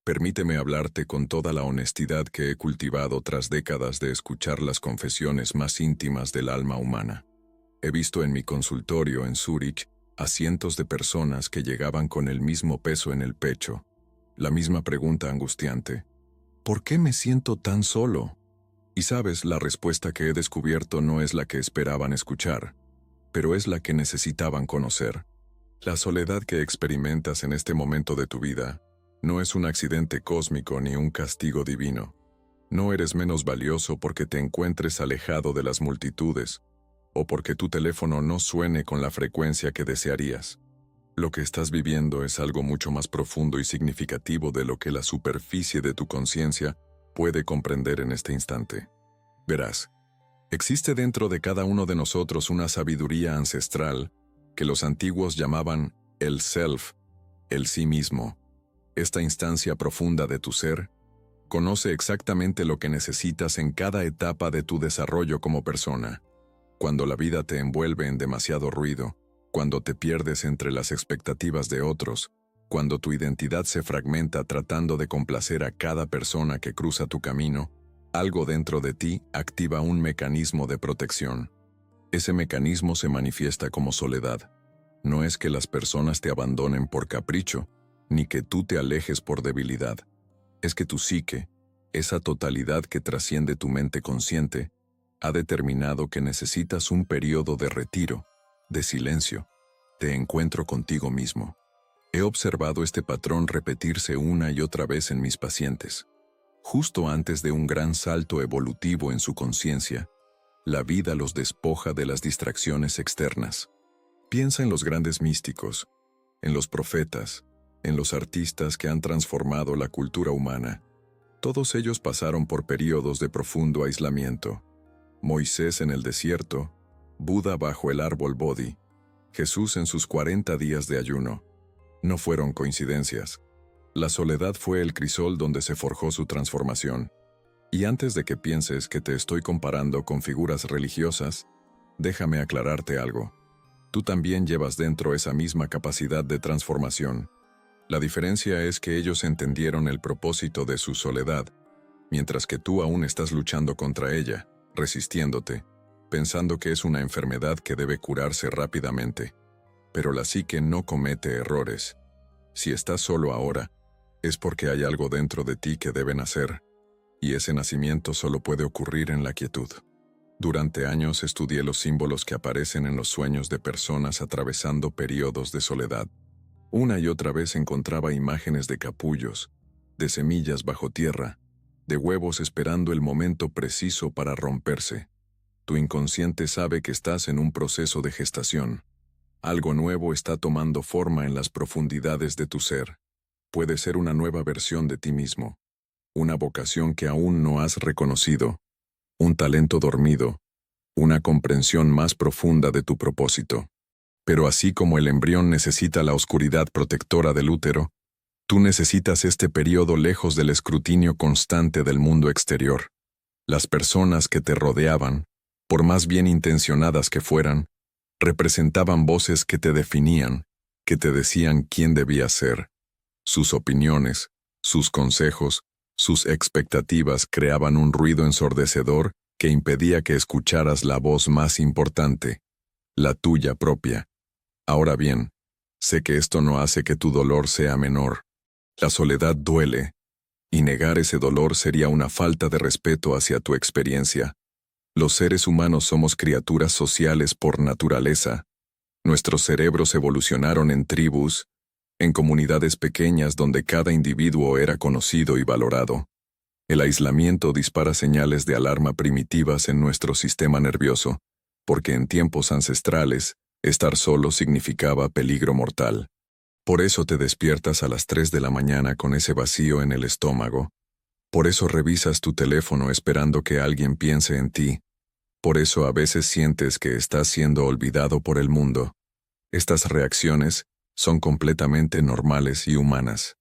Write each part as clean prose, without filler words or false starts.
Permíteme hablarte con toda la honestidad que he cultivado tras décadas de escuchar las confesiones más íntimas del alma humana. He visto en mi consultorio en Zúrich a cientos de personas que llegaban con el mismo peso en el pecho, la misma pregunta angustiante: ¿por qué me siento tan solo? Y sabes, la respuesta que he descubierto no es la que esperaban escuchar, pero es la que necesitaban conocer. La soledad que experimentas en este momento de tu vida no es un accidente cósmico ni un castigo divino. No eres menos valioso porque te encuentres alejado de las multitudes o porque tu teléfono no suene con la frecuencia que desearías. Lo que estás viviendo es algo mucho más profundo y significativo de lo que la superficie de tu conciencia puede comprender en este instante. Verás, existe dentro de cada uno de nosotros una sabiduría ancestral que los antiguos llamaban el self, el sí mismo. Esta instancia profunda de tu ser conoce exactamente lo que necesitas en cada etapa de tu desarrollo como persona. Cuando la vida te envuelve en demasiado ruido, cuando te pierdes entre las expectativas de otros, cuando tu identidad se fragmenta tratando de complacer a cada persona que cruza tu camino, algo dentro de ti activa un mecanismo de protección. Ese mecanismo se manifiesta como soledad. No es que las personas te abandonen por capricho, ni que tú te alejes por debilidad. Es que tu psique, esa totalidad que trasciende tu mente consciente, ha determinado que necesitas un periodo de retiro, de silencio, de encuentro contigo mismo. He observado este patrón repetirse una y otra vez en mis pacientes. Justo antes de un gran salto evolutivo en su conciencia, la vida los despoja de las distracciones externas. Piensa en los grandes místicos, en los profetas, en los artistas que han transformado la cultura humana. Todos ellos pasaron por periodos de profundo aislamiento. Moisés en el desierto, Buda bajo el árbol Bodhi, Jesús en sus 40 días de ayuno. No fueron coincidencias. La soledad fue el crisol donde se forjó su transformación. Y antes de que pienses que te estoy comparando con figuras religiosas, déjame aclararte algo. Tú también llevas dentro esa misma capacidad de transformación. La diferencia es que ellos entendieron el propósito de su soledad, mientras que tú aún estás luchando contra ella, resistiéndote, pensando que es una enfermedad que debe curarse rápidamente. Pero la psique no comete errores. Si estás solo ahora, es porque hay algo dentro de ti que debe nacer, y ese nacimiento solo puede ocurrir en la quietud. Durante años estudié los símbolos que aparecen en los sueños de personas atravesando periodos de soledad. Una y otra vez encontraba imágenes de capullos, de semillas bajo tierra, de huevos esperando el momento preciso para romperse. Tu inconsciente sabe que estás en un proceso de gestación. Algo nuevo está tomando forma en las profundidades de tu ser. Puede ser una nueva versión de ti mismo, una vocación que aún no has reconocido, un talento dormido, una comprensión más profunda de tu propósito. Pero así como el embrión necesita la oscuridad protectora del útero, tú necesitas este periodo lejos del escrutinio constante del mundo exterior. Las personas que te rodeaban, por más bien intencionadas que fueran, representaban voces que te definían, que te decían quién debías ser. Sus opiniones, sus consejos, sus expectativas creaban un ruido ensordecedor que impedía que escucharas la voz más importante, la tuya propia. Ahora bien, sé que esto no hace que tu dolor sea menor. La soledad duele, y negar ese dolor sería una falta de respeto hacia tu experiencia. Los seres humanos somos criaturas sociales por naturaleza. Nuestros cerebros evolucionaron en tribus, en comunidades pequeñas donde cada individuo era conocido y valorado. El aislamiento dispara señales de alarma primitivas en nuestro sistema nervioso, porque en tiempos ancestrales, estar solo significaba peligro mortal. Por eso te despiertas a las 3 de la mañana con ese vacío en el estómago. Por eso revisas tu teléfono esperando que alguien piense en ti. Por eso a veces sientes que estás siendo olvidado por el mundo. Estas reacciones son completamente normales y humanas.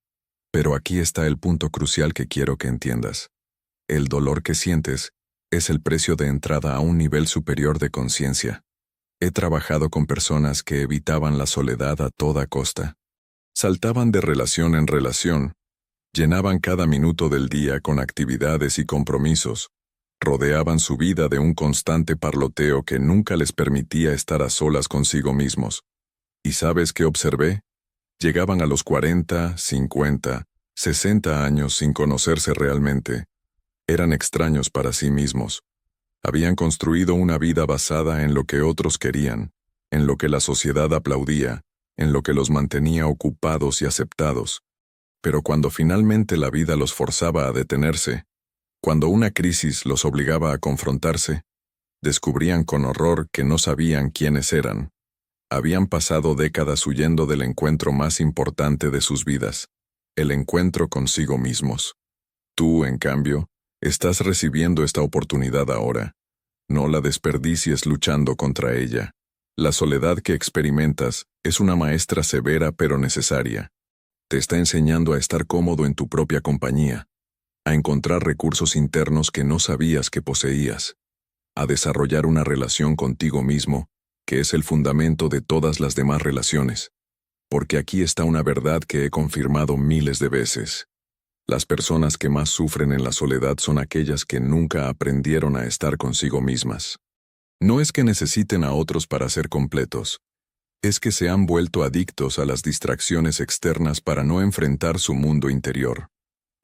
Pero aquí está el punto crucial que quiero que entiendas. El dolor que sientes es el precio de entrada a un nivel superior de conciencia. He trabajado con personas que evitaban la soledad a toda costa. Saltaban de relación en relación, Llenaban cada minuto del día con actividades y compromisos. Rodeaban su vida de un constante parloteo que nunca les permitía estar a solas consigo mismos. ¿Y sabes qué observé? Llegaban a los 40, 50, 60 años sin conocerse realmente. Eran extraños para sí mismos. Habían construido una vida basada en lo que otros querían, en lo que la sociedad aplaudía, en lo que los mantenía ocupados y aceptados. Pero cuando finalmente la vida los forzaba a detenerse, cuando una crisis los obligaba a confrontarse, descubrían con horror que no sabían quiénes eran. Habían pasado décadas huyendo del encuentro más importante de sus vidas, el encuentro consigo mismos. Tú, en cambio, estás recibiendo esta oportunidad ahora. No la desperdicies luchando contra ella. La soledad que experimentas es una maestra severa pero necesaria. Te está enseñando a estar cómodo en tu propia compañía, a encontrar recursos internos que no sabías que poseías, a desarrollar una relación contigo mismo, que es el fundamento de todas las demás relaciones. Porque aquí está una verdad que he confirmado miles de veces. Las personas que más sufren en la soledad son aquellas que nunca aprendieron a estar consigo mismas. No es que necesiten a otros para ser completos, es que se han vuelto adictos a las distracciones externas para no enfrentar su mundo interior.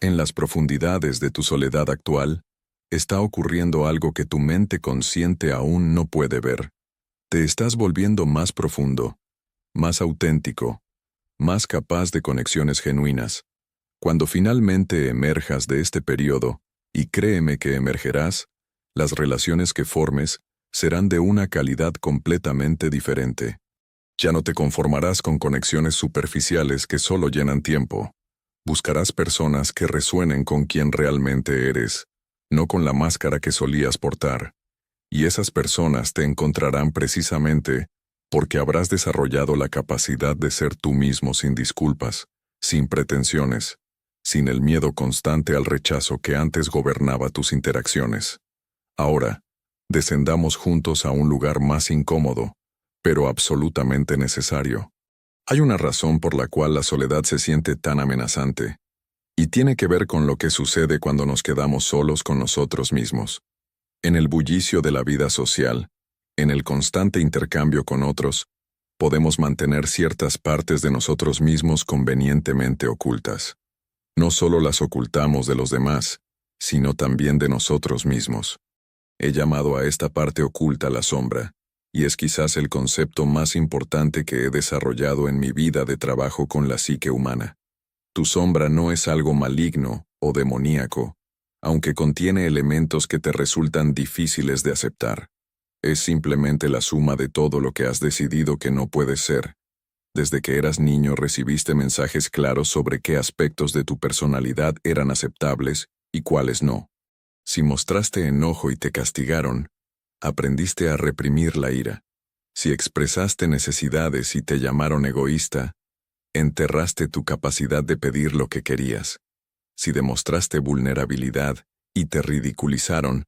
En las profundidades de tu soledad actual, está ocurriendo algo que tu mente consciente aún no puede ver. Te estás volviendo más profundo, más auténtico, más capaz de conexiones genuinas. Cuando finalmente emerjas de este periodo, y créeme que emergerás, las relaciones que formes serán de una calidad completamente diferente. Ya no te conformarás con conexiones superficiales que solo llenan tiempo. Buscarás personas que resuenen con quien realmente eres, no con la máscara que solías portar. Y esas personas te encontrarán precisamente porque habrás desarrollado la capacidad de ser tú mismo sin disculpas, sin pretensiones, sin el miedo constante al rechazo que antes gobernaba tus interacciones. Ahora, descendamos juntos a un lugar más incómodo, pero absolutamente necesario. Hay una razón por la cual la soledad se siente tan amenazante, y tiene que ver con lo que sucede cuando nos quedamos solos con nosotros mismos. En el bullicio de la vida social, en el constante intercambio con otros, podemos mantener ciertas partes de nosotros mismos convenientemente ocultas. No solo las ocultamos de los demás, sino también de nosotros mismos. He llamado a esta parte oculta la sombra, y es quizás el concepto más importante que he desarrollado en mi vida de trabajo con la psique humana. Tu sombra no es algo maligno o demoníaco, aunque contiene elementos que te resultan difíciles de aceptar. Es simplemente la suma de todo lo que has decidido que no puedes ser. Desde que eras niño recibiste mensajes claros sobre qué aspectos de tu personalidad eran aceptables y cuáles no. Si mostraste enojo y te castigaron, aprendiste a reprimir la ira. Si expresaste necesidades y te llamaron egoísta, enterraste tu capacidad de pedir lo que querías. Si demostraste vulnerabilidad y te ridiculizaron,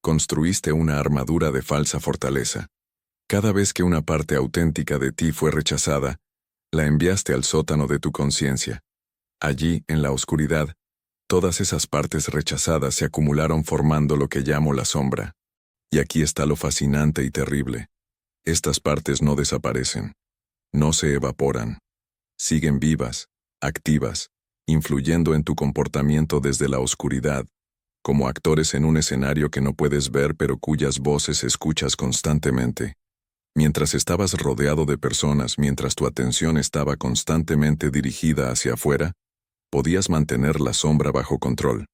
construiste una armadura de falsa fortaleza. Cada vez que una parte auténtica de ti fue rechazada, la enviaste al sótano de tu conciencia. Allí, en la oscuridad, todas esas partes rechazadas se acumularon formando lo que llamo la sombra. Y aquí está lo fascinante y terrible. Estas partes no desaparecen, no se evaporan. Siguen vivas, activas, influyendo en tu comportamiento desde la oscuridad, como actores en un escenario que no puedes ver pero cuyas voces escuchas constantemente. Mientras estabas rodeado de personas, mientras tu atención estaba constantemente dirigida hacia afuera, podías mantener la sombra bajo control.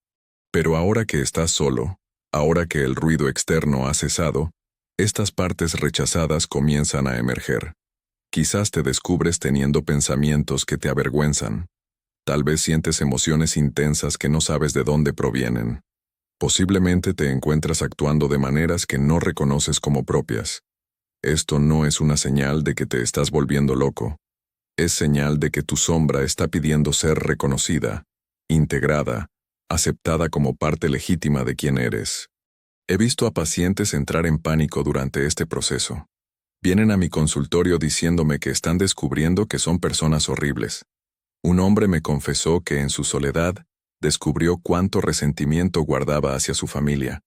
Pero ahora que estás solo, ahora que el ruido externo ha cesado, estas partes rechazadas comienzan a emerger. Quizás te descubres teniendo pensamientos que te avergüenzan. Tal vez sientes emociones intensas que no sabes de dónde provienen. Posiblemente te encuentras actuando de maneras que no reconoces como propias. Esto no es una señal de que te estás volviendo loco. Es señal de que tu sombra está pidiendo ser reconocida, integrada, aceptada como parte legítima de quien eres. He visto a pacientes entrar en pánico durante este proceso. Vienen a mi consultorio diciéndome que están descubriendo que son personas horribles, Un hombre me confesó que en su soledad descubrió cuánto resentimiento guardaba hacia su familia,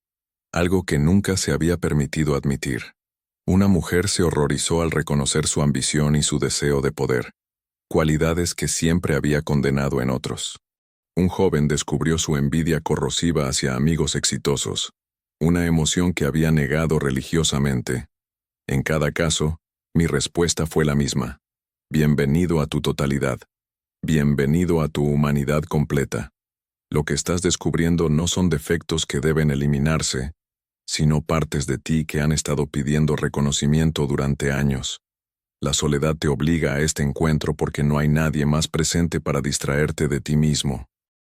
algo que nunca se había permitido admitir. Una mujer se horrorizó al reconocer su ambición y su deseo de poder, cualidades que siempre había condenado en otros. Un joven descubrió su envidia corrosiva hacia amigos exitosos, una emoción que había negado religiosamente. En cada caso, mi respuesta fue la misma. Bienvenido a tu totalidad. Bienvenido a tu humanidad completa. Lo que estás descubriendo no son defectos que deben eliminarse, sino partes de ti que han estado pidiendo reconocimiento durante años. La soledad te obliga a este encuentro porque no hay nadie más presente para distraerte de ti mismo.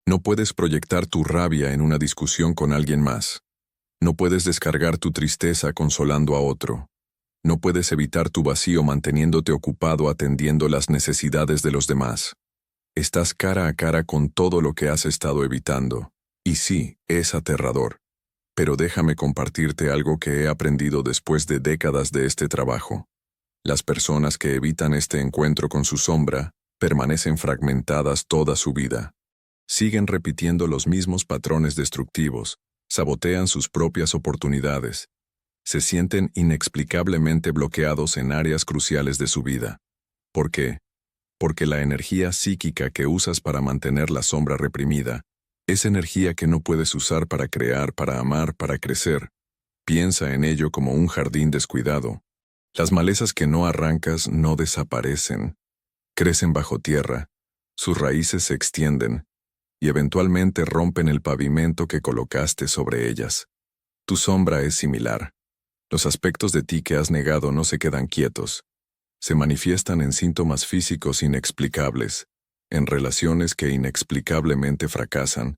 No puedes proyectar tu rabia en una discusión con alguien más. No puedes descargar tu tristeza consolando a otro. No puedes evitar tu vacío manteniéndote ocupado atendiendo las necesidades de los demás. Estás cara a cara con todo lo que has estado evitando. Y sí, es aterrador. Pero déjame compartirte algo que he aprendido después de décadas de este trabajo. Las personas que evitan este encuentro con su sombra permanecen fragmentadas toda su vida. Siguen repitiendo los mismos patrones destructivos, sabotean sus propias oportunidades, se sienten inexplicablemente bloqueados en áreas cruciales de su vida. ¿Por qué? Porque la energía psíquica que usas para mantener la sombra reprimida es energía que no puedes usar para crear, para amar, para crecer. Piensa en ello como un jardín descuidado. Las malezas que no arrancas no desaparecen. Crecen bajo tierra, sus raíces se extienden, y eventualmente rompen el pavimento que colocaste sobre ellas. Tu sombra es similar. Los aspectos de ti que has negado no se quedan quietos. Se manifiestan en síntomas físicos inexplicables, en relaciones que inexplicablemente fracasan,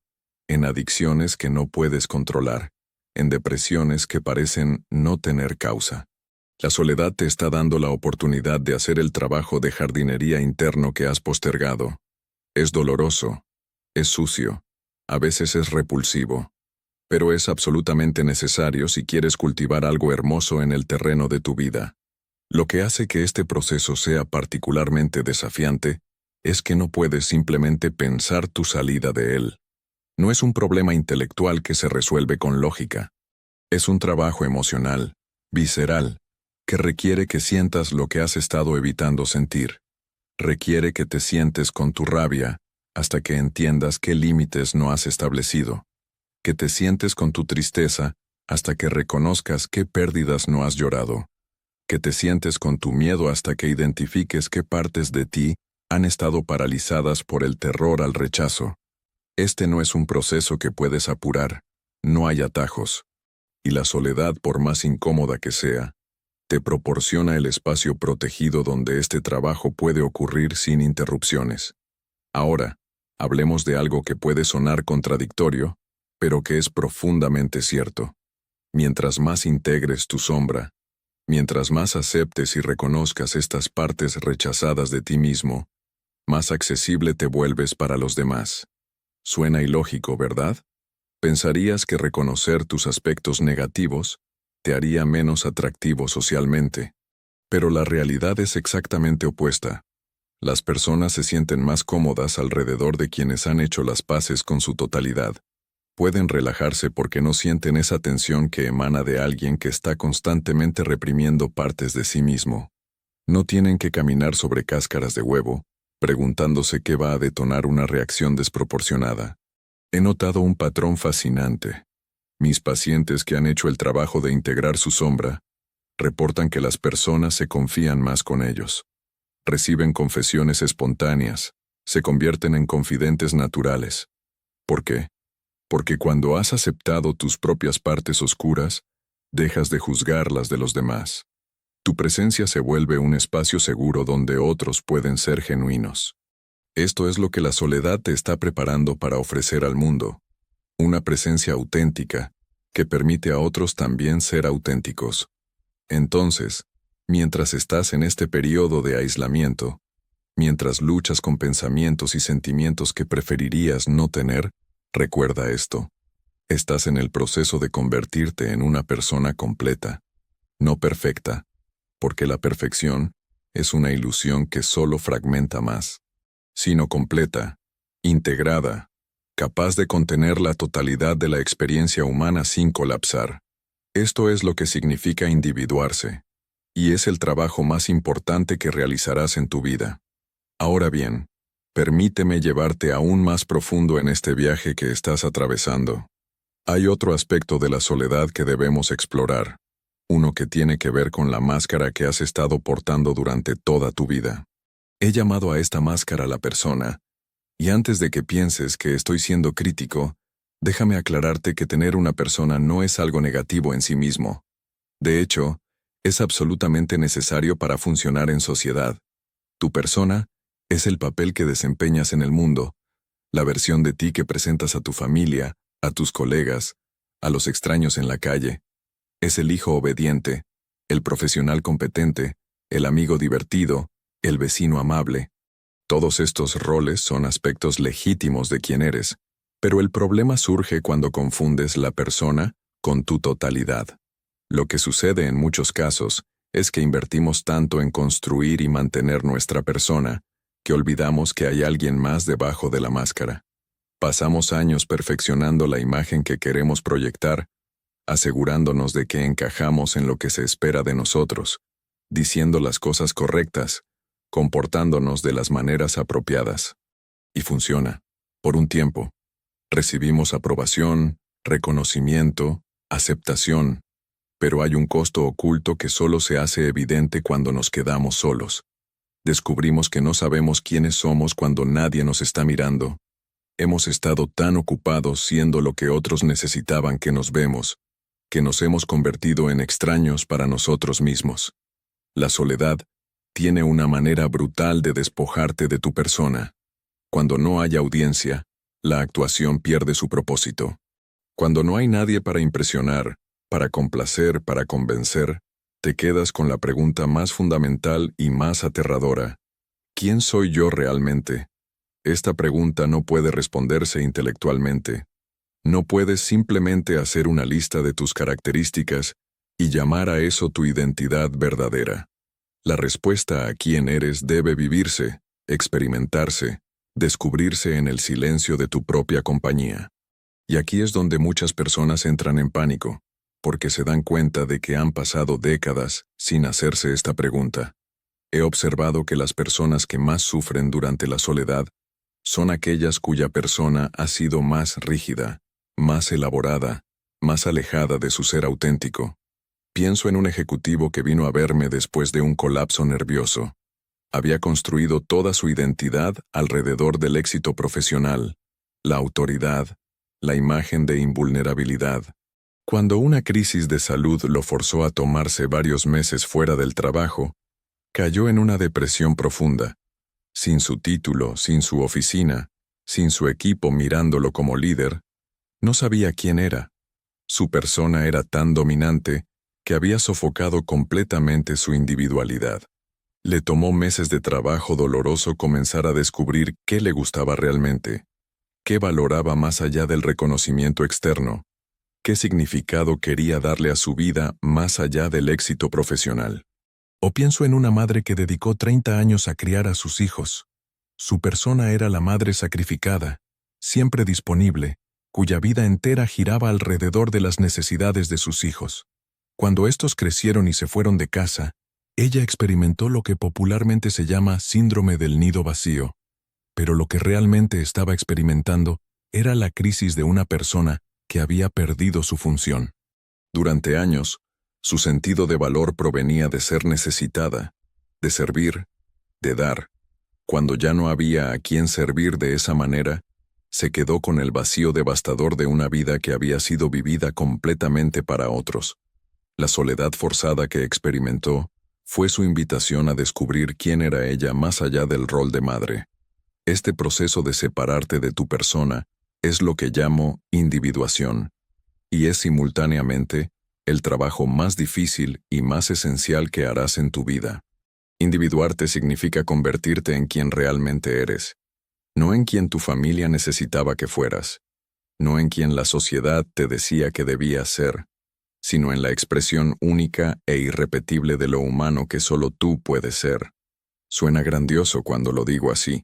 en adicciones que no puedes controlar, en depresiones que parecen no tener causa. La soledad te está dando la oportunidad de hacer el trabajo de jardinería interno que has postergado. Es doloroso, es sucio, a veces es repulsivo, pero es absolutamente necesario si quieres cultivar algo hermoso en el terreno de tu vida. Lo que hace que este proceso sea particularmente desafiante es que no puedes simplemente pensar tu salida de él. No es un problema intelectual que se resuelve con lógica. Es un trabajo emocional, visceral, que requiere que sientas lo que has estado evitando sentir. Requiere que te sientes con tu rabia hasta que entiendas qué límites no has establecido. Que te sientes con tu tristeza hasta que reconozcas qué pérdidas no has llorado. Que te sientes con tu miedo hasta que identifiques qué partes de ti han estado paralizadas por el terror al rechazo. Este no es un proceso que puedes apurar, no hay atajos. Y la soledad, por más incómoda que sea, te proporciona el espacio protegido donde este trabajo puede ocurrir sin interrupciones. Ahora, hablemos de algo que puede sonar contradictorio, pero que es profundamente cierto. Mientras más integres tu sombra, mientras más aceptes y reconozcas estas partes rechazadas de ti mismo, más accesible te vuelves para los demás. Suena ilógico, ¿verdad? Pensarías que reconocer tus aspectos negativos te haría menos atractivo socialmente. Pero la realidad es exactamente opuesta. Las personas se sienten más cómodas alrededor de quienes han hecho las paces con su totalidad. Pueden relajarse porque no sienten esa tensión que emana de alguien que está constantemente reprimiendo partes de sí mismo. No tienen que caminar sobre cáscaras de huevo, preguntándose qué va a detonar una reacción desproporcionada. He notado un patrón fascinante. Mis pacientes que han hecho el trabajo de integrar su sombra reportan que las personas se confían más con ellos. Reciben confesiones espontáneas, se convierten en confidentes naturales. ¿Por qué? Porque cuando has aceptado tus propias partes oscuras, dejas de juzgar las de los demás. Tu presencia se vuelve un espacio seguro donde otros pueden ser genuinos. Esto es lo que la soledad te está preparando para ofrecer al mundo. Una presencia auténtica, que permite a otros también ser auténticos. Entonces, mientras estás en este periodo de aislamiento, mientras luchas con pensamientos y sentimientos que preferirías no tener, recuerda esto. Estás en el proceso de convertirte en una persona completa, no perfecta, porque la perfección es una ilusión que solo fragmenta más. sino completa, integrada, capaz de contener la totalidad de la experiencia humana sin colapsar. Esto es lo que significa individuarse, y es el trabajo más importante que realizarás en tu vida. Ahora bien, permíteme llevarte aún más profundo en este viaje que estás atravesando. Hay otro aspecto de la soledad que debemos explorar, uno que tiene que ver con la máscara que has estado portando durante toda tu vida. He llamado a esta máscara la persona, y antes de que pienses que estoy siendo crítico, déjame aclararte que tener una persona no es algo negativo en sí mismo. De hecho, es absolutamente necesario para funcionar en sociedad. Tu persona es el papel que desempeñas en el mundo, la versión de ti que presentas a tu familia, a tus colegas, a los extraños en la calle. Es el hijo obediente, el profesional competente, el amigo divertido, el vecino amable. Todos estos roles son aspectos legítimos de quién eres, pero el problema surge cuando confundes la persona con tu totalidad. Lo que sucede en muchos casos es que invertimos tanto en construir y mantener nuestra persona, que olvidamos que hay alguien más debajo de la máscara. Pasamos años perfeccionando la imagen que queremos proyectar, asegurándonos de que encajamos en lo que se espera de nosotros, diciendo las cosas correctas, comportándonos de las maneras apropiadas. Y funciona. Por un tiempo. Recibimos aprobación, reconocimiento, aceptación, pero hay un costo oculto que solo se hace evidente cuando nos quedamos solos. Descubrimos que no sabemos quiénes somos cuando nadie nos está mirando. Hemos estado tan ocupados siendo lo que otros necesitaban que nos vemos, que nos hemos convertido en extraños para nosotros mismos. La soledad tiene una manera brutal de despojarte de tu persona. Cuando no hay audiencia, la actuación pierde su propósito. Cuando no hay nadie para impresionar, para complacer, para convencer, te quedas con la pregunta más fundamental y más aterradora. ¿Quién soy yo realmente? Esta pregunta no puede responderse intelectualmente. No puedes simplemente hacer una lista de tus características y llamar a eso tu identidad verdadera. La respuesta a quién eres debe vivirse, experimentarse, descubrirse en el silencio de tu propia compañía. Y aquí es donde muchas personas entran en pánico, porque se dan cuenta de que han pasado décadas sin hacerse esta pregunta. He observado que las personas que más sufren durante la soledad son aquellas cuya persona ha sido más rígida, más elaborada, más alejada de su ser auténtico. Pienso en un ejecutivo que vino a verme después de un colapso nervioso. Había construido toda su identidad alrededor del éxito profesional, la autoridad, la imagen de invulnerabilidad. Cuando una crisis de salud lo forzó a tomarse varios meses fuera del trabajo, cayó en una depresión profunda. Sin su título, sin su oficina, sin su equipo mirándolo como líder, no sabía quién era. Su persona era tan dominante que había sofocado completamente su individualidad. Le tomó meses de trabajo doloroso comenzar a descubrir qué le gustaba realmente, qué valoraba más allá del reconocimiento externo, qué significado quería darle a su vida más allá del éxito profesional. O pienso en una madre que dedicó 30 años a criar a sus hijos. Su persona era la madre sacrificada, siempre disponible, cuya vida entera giraba alrededor de las necesidades de sus hijos. Cuando estos crecieron y se fueron de casa, ella experimentó lo que popularmente se llama síndrome del nido vacío, pero lo que realmente estaba experimentando era la crisis de una persona que había perdido su función. Durante años, su sentido de valor provenía de ser necesitada, de servir, de dar. Cuando ya no había a quien servir de esa manera, se quedó con el vacío devastador de una vida que había sido vivida completamente para otros. La soledad forzada que experimentó fue su invitación a descubrir quién era ella más allá del rol de madre. Este proceso de separarte de tu persona es lo que llamo individuación, y es simultáneamente el trabajo más difícil y más esencial que harás en tu vida. Individuarte significa convertirte en quien realmente eres, no en quien tu familia necesitaba que fueras, no en quien la sociedad te decía que debías ser, sino en la expresión única e irrepetible de lo humano que solo tú puedes ser. Suena grandioso cuando lo digo así,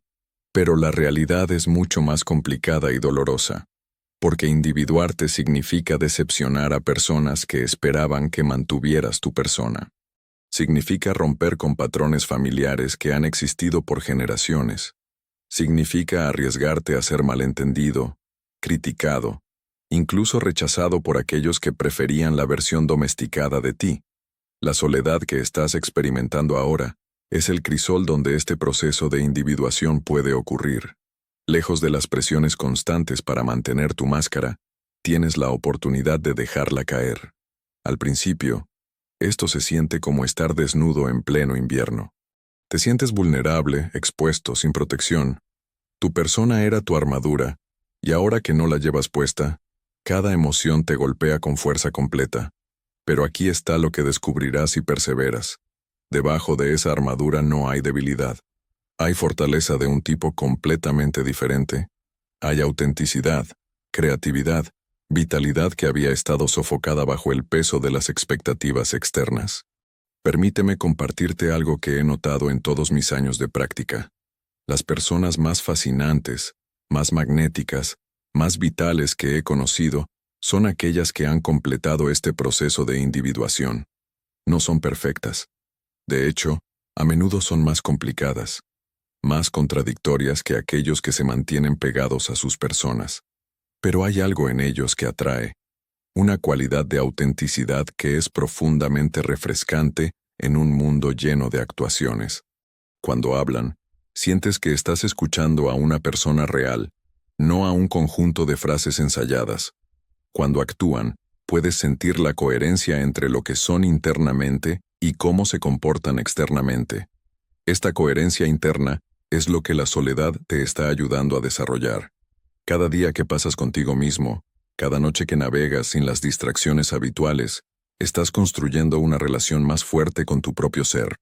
Pero la realidad es mucho más complicada y dolorosa, porque individuarte significa decepcionar a personas que esperaban que mantuvieras tu persona. Significa romper con patrones familiares que han existido por generaciones. Significa arriesgarte a ser malentendido, criticado, incluso rechazado por aquellos que preferían la versión domesticada de ti. La soledad que estás experimentando ahora es el crisol donde este proceso de individuación puede ocurrir. Lejos de las presiones constantes para mantener tu máscara, tienes la oportunidad de dejarla caer. Al principio, esto se siente como estar desnudo en pleno invierno. Te sientes vulnerable, expuesto, sin protección. Tu persona era tu armadura, y ahora que no la llevas puesta, cada emoción te golpea con fuerza completa. Pero aquí está lo que descubrirás si perseveras. Debajo de esa armadura no hay debilidad. Hay fortaleza de un tipo completamente diferente. Hay autenticidad, creatividad, vitalidad que había estado sofocada bajo el peso de las expectativas externas. Permíteme compartirte algo que he notado en todos mis años de práctica. Las personas más fascinantes, más magnéticas, más vitales que he conocido son aquellas que han completado este proceso de individuación. No son perfectas. De hecho, a menudo son más complicadas, más contradictorias que aquellos que se mantienen pegados a sus personas. Pero hay algo en ellos que atrae, una cualidad de autenticidad que es profundamente refrescante en un mundo lleno de actuaciones. Cuando hablan, sientes que estás escuchando a una persona real, no a un conjunto de frases ensayadas. Cuando actúan, puedes sentir la coherencia entre lo que son internamente y cómo se comportan externamente. Esta coherencia interna es lo que la soledad te está ayudando a desarrollar. Cada día que pasas contigo mismo, cada noche que navegas sin las distracciones habituales, estás construyendo una relación más fuerte con tu propio ser.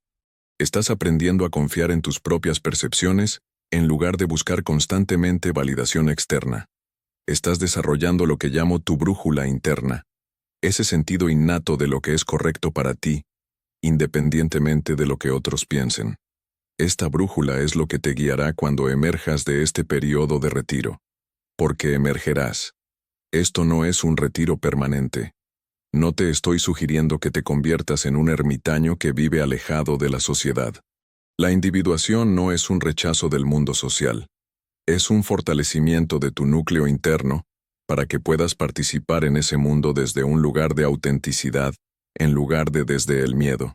Estás aprendiendo a confiar en tus propias percepciones en lugar de buscar constantemente validación externa. Estás desarrollando lo que llamo tu brújula interna, ese sentido innato de lo que es correcto para ti, independientemente de lo que otros piensen. Esta brújula es lo que te guiará cuando emerjas de este periodo de retiro. Porque emergerás. Esto no es un retiro permanente. No te estoy sugiriendo que te conviertas en un ermitaño que vive alejado de la sociedad. La individuación no es un rechazo del mundo social. Es un fortalecimiento de tu núcleo interno para que puedas participar en ese mundo desde un lugar de autenticidad, en lugar de desde el miedo.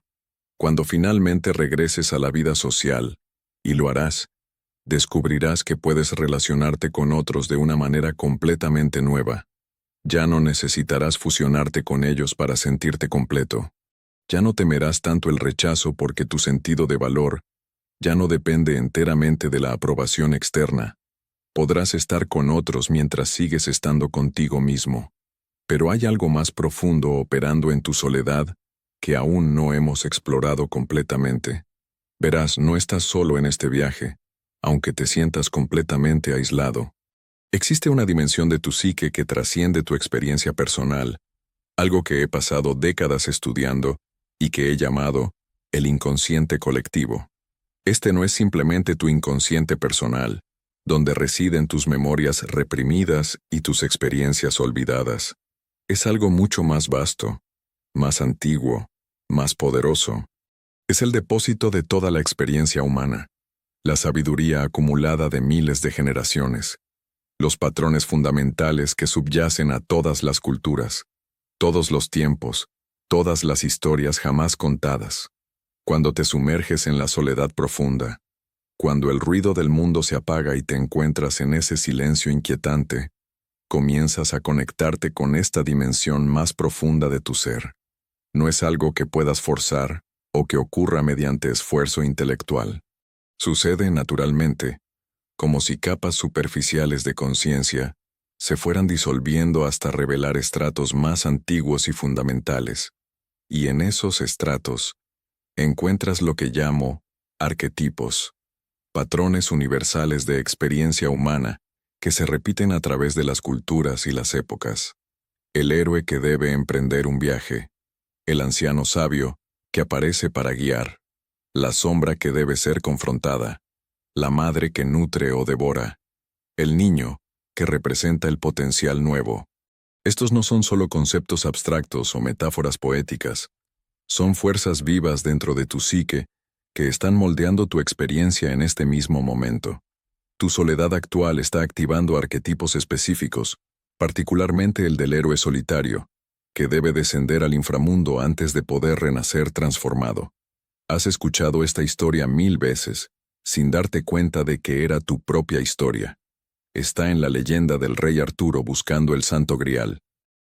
Cuando finalmente regreses a la vida social, y lo harás, descubrirás que puedes relacionarte con otros de una manera completamente nueva. Ya no necesitarás fusionarte con ellos para sentirte completo. Ya no temerás tanto el rechazo porque tu sentido de valor ya no depende enteramente de la aprobación externa. Podrás estar con otros mientras sigues estando contigo mismo. Pero hay algo más profundo operando en tu soledad que aún no hemos explorado completamente. Verás, no estás solo en este viaje, aunque te sientas completamente aislado. Existe una dimensión de tu psique que trasciende tu experiencia personal, algo que he pasado décadas estudiando y que he llamado el inconsciente colectivo. Este no es simplemente tu inconsciente personal, donde residen tus memorias reprimidas y tus experiencias olvidadas. Es algo mucho más vasto, más antiguo, más poderoso. Es el depósito de toda la experiencia humana, la sabiduría acumulada de miles de generaciones, los patrones fundamentales que subyacen a todas las culturas, todos los tiempos, todas las historias jamás contadas. Cuando te sumerges en la soledad profunda, cuando el ruido del mundo se apaga y te encuentras en ese silencio inquietante, comienzas a conectarte con esta dimensión más profunda de tu ser. No es algo que puedas forzar o que ocurra mediante esfuerzo intelectual. Sucede naturalmente, como si capas superficiales de conciencia se fueran disolviendo hasta revelar estratos más antiguos y fundamentales. Y en esos estratos encuentras lo que llamo arquetipos, patrones universales de experiencia humana que se repiten a través de las culturas y las épocas. El héroe que debe emprender un viaje, el anciano sabio que aparece para guiar, la sombra que debe ser confrontada, la madre que nutre o devora, el niño, que representa el potencial nuevo. Estos no son solo conceptos abstractos o metáforas poéticas, son fuerzas vivas dentro de tu psique que están moldeando tu experiencia en este mismo momento. Tu soledad actual está activando arquetipos específicos, particularmente el del héroe solitario, que debe descender al inframundo antes de poder renacer transformado. Has escuchado esta historia 1000 veces, sin darte cuenta de que era tu propia historia. Está en la leyenda del rey Arturo buscando el Santo Grial.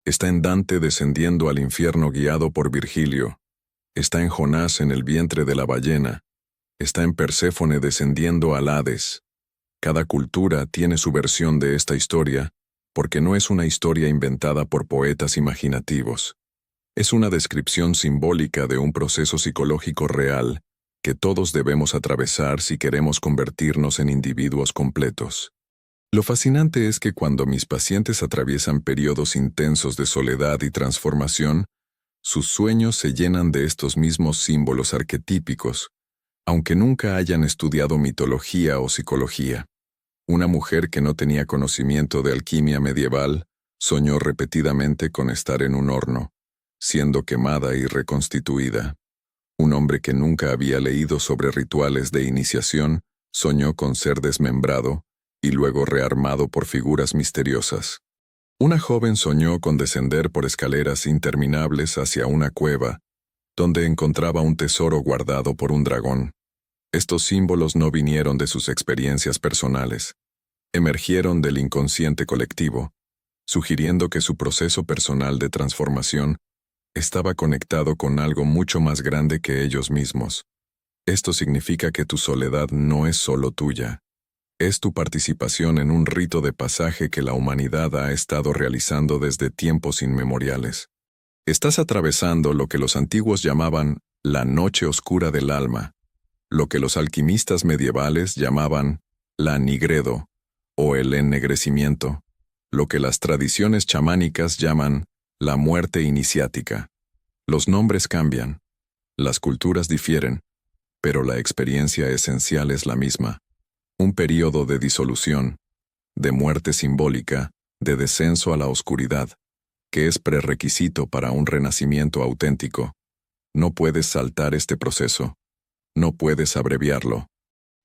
Está en Dante descendiendo al infierno guiado por Virgilio. Está en Jonás en el vientre de la ballena. Está en Perséfone descendiendo al Hades. Cada cultura tiene su versión de esta historia, porque no es una historia inventada por poetas imaginativos. Es una descripción simbólica de un proceso psicológico real que todos debemos atravesar si queremos convertirnos en individuos completos. Lo fascinante es que cuando mis pacientes atraviesan periodos intensos de soledad y transformación, sus sueños se llenan de estos mismos símbolos arquetípicos, aunque nunca hayan estudiado mitología o psicología. Una mujer que no tenía conocimiento de alquimia medieval soñó repetidamente con estar en un horno, siendo quemada y reconstituida. Un hombre que nunca había leído sobre rituales de iniciación soñó con ser desmembrado y luego rearmado por figuras misteriosas. Una joven soñó con descender por escaleras interminables hacia una cueva, donde encontraba un tesoro guardado por un dragón. Estos símbolos no vinieron de sus experiencias personales, emergieron del inconsciente colectivo, sugiriendo que su proceso personal de transformación estaba conectado con algo mucho más grande que ellos mismos. Esto significa que tu soledad no es solo tuya. Es tu participación en un rito de pasaje que la humanidad ha estado realizando desde tiempos inmemoriales. Estás atravesando lo que los antiguos llamaban la noche oscura del alma, lo que los alquimistas medievales llamaban la nigredo o el ennegrecimiento, lo que las tradiciones chamánicas llaman la muerte iniciática. Los nombres cambian, las culturas difieren, pero la experiencia esencial es la misma. Un período de disolución, de muerte simbólica, de descenso a la oscuridad, que es prerequisito para un renacimiento auténtico. No puedes saltar este proceso. No puedes abreviarlo.